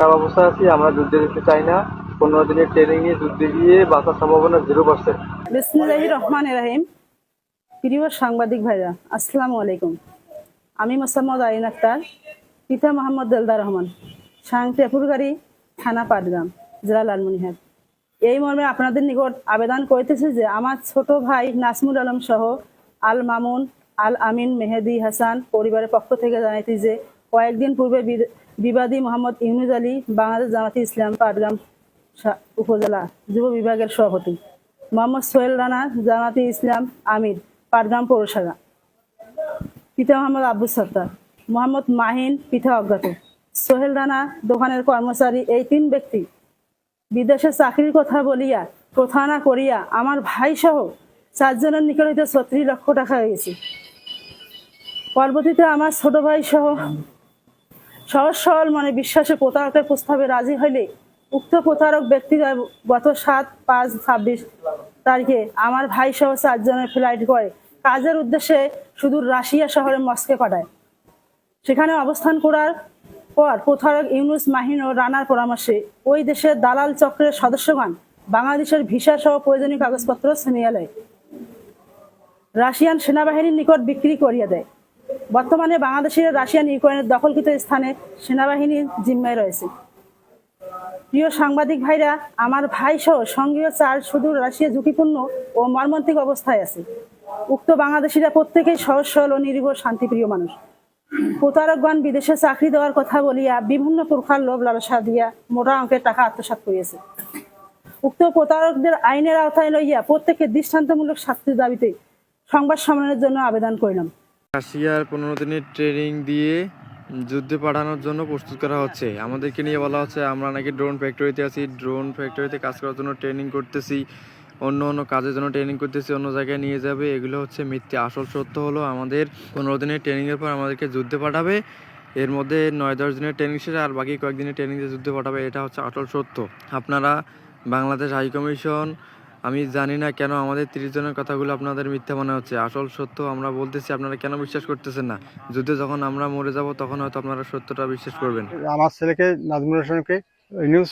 খারাপ অবস্থায় আছি। আমরা যুদ্ধে যেতে চাই না। 15 দিনের ট্রেনিং নিয়ে যুদ্ধে গিয়ে বাঁচার সম্ভাবনা 0%। বিসমিল্লাহির রহমানির রহিম। প্রিয় সাংবাদিক ভাইরা, আসসালামু আলাইকুম। আমি মোসাম্মদ আইন আক্তার, পিতা মোহাম্মদ দেলদার রহমান, সাং টেপুরগাড়ি, থানা পাটগ্রাম, জেলা লালমনিরহাট। এই মর্মে আপনাদের নিকট আবেদন করিতেছি যে আমার ছোট ভাই নাসমুল আলম সহ আল মামুন, আল আমিন, মেহেদি হাসান পরিবারের পক্ষ থেকে জানাইতে যে কয়েকদিন পূর্বে বিবাদী মোহাম্মদ ইউনুস আলী, বাংলাদেশ জামাতে ইসলাম পাটগ্রাম উপজেলা যুব বিভাগের সভাপতি, মোহাম্মদ সোহেল রানা, জামাতে ইসলাম আমির, পাটগ্রাম পৌরসভা, পিতা মোহাম্মদ আব্দুল সত্তার, মোহাম্মদ মাহিন, পিতা অজ্ঞাত, সোহেল রানা দোকানের কর্মচারী, এই 3 ব্যক্তি বিদেশে চাকরির কথা বলিয়া প্রতারণা করিয়া আমার ভাই সহ 4 জনের নিকট হইতে 36 লক্ষ টাকা হয়ে গেছে। পরবর্তীতে আমার ছোট ভাই সহ সহজ সরল মনে বিশ্বাসে প্রতারকের প্রস্তাবে রাজি হইলে উক্ত প্রতারক ব্যক্তিরা গত 7/5/26 তারিখে আমার ভাই সহ 4 জনের ফ্লাইট করে কাজের উদ্দেশ্যে সুদূর রাশিয়া শহরে মস্কে পাঠায়। সেখানে অবস্থান করার পর প্রতারক ইউনুস, মাহিন ও রানার পরামর্শে ওই দেশের দালাল চক্রের সদস্যগণ বাংলাদেশের ভিসা সহ প্রয়োজনীয় কাগজপত্র ছিনিয়ে নেয়, রাশিয়ান সেনাবাহিনীর নিকট বিক্রি করিয়া দেয়। বর্তমানে বাংলাদেশের রাশিয়ান ইউক্রেনের দখলকৃত স্থানে সেনাবাহিনীর জিম্মায় রয়েছে। প্রিয় সাংবাদিক ভাইরা, আমার ভাই সহ সঙ্গীয় 4 সুদূর রাশিয়া ঝুঁকিপূর্ণ ও মর্মান্তিক অবস্থায় আছে। উক্ত বাংলাদেশিরা প্রত্যেকেই সহজ সরল ও নিরীহ শান্তিপ্রিয় মানুষ। প্রতারকগণ বিদেশে চাকরি দেওয়ার কথা বলিয়া বিভিন্ন প্রকার লোভ লালসা দিয়া মোটা অঙ্কের টাকা আত্মসাৎ করিয়াছে। উক্ত প্রতারকদের আইনের আওতায় লইয়া প্রত্যেকের দৃষ্টান্তমূলক শাস্তির দাবিতে সংবাদ সম্মেলনের জন্য আবেদন করিলাম। রাশিয়ার 15 দিনের ট্রেনিং দিয়ে যুদ্ধে পাঠানোর জন্য প্রস্তুত করা হচ্ছে। আমাদেরকে নিয়ে বলা হচ্ছে আমরা নাকি ড্রোন ফ্যাক্টরিতে আছি, ড্রোন ফ্যাক্টরিতে কাজ করার জন্য ট্রেনিং করতেছি, অন্য কাজের জন্য ট্রেনিং করতেছি, অন্য জায়গায় নিয়ে যাবে। এগুলো হচ্ছে মিথ্যে। আসল সত্য হলো আমাদের 15 দিনের ট্রেনিংয়ের পর আমাদেরকে যুদ্ধে পাঠাবে। এর মধ্যে 9-10 দিনের ট্রেনিং শেষে আর বাকি কয়েকদিনের ট্রেনিং দিয়ে যুদ্ধে পাঠাবে। এটা হচ্ছে আসল সত্য। আপনারা বাংলাদেশ হাইকমিশন, আমি জানি না কেন আমাদের 30 জনের কথাগুলো আপনাদের মিথ্যা মনে হচ্ছে। আসল সত্য আমরা বলতেছি, আপনারা কেন বিশ্বাস করতেছেন না? যুদ্ধে যখন আমরা মরে যাব তখন হয়তো আপনারা সত্যটা বিশ্বাস করবেন। আমার ছেলেকে নাজমুল হোসেনকে নিউজ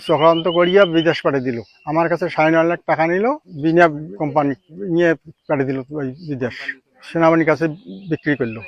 চক্রান্ত করিয়া বিদেশ পাঠিয়ে দিল। আমার কাছে 9.5 লাখ টাকা নিল, বিনা কোম্পানি নিয়ে পাঠিয়ে দিল ওই বিদেশ, সেনাবাহিনীর কাছে বিক্রি করলো।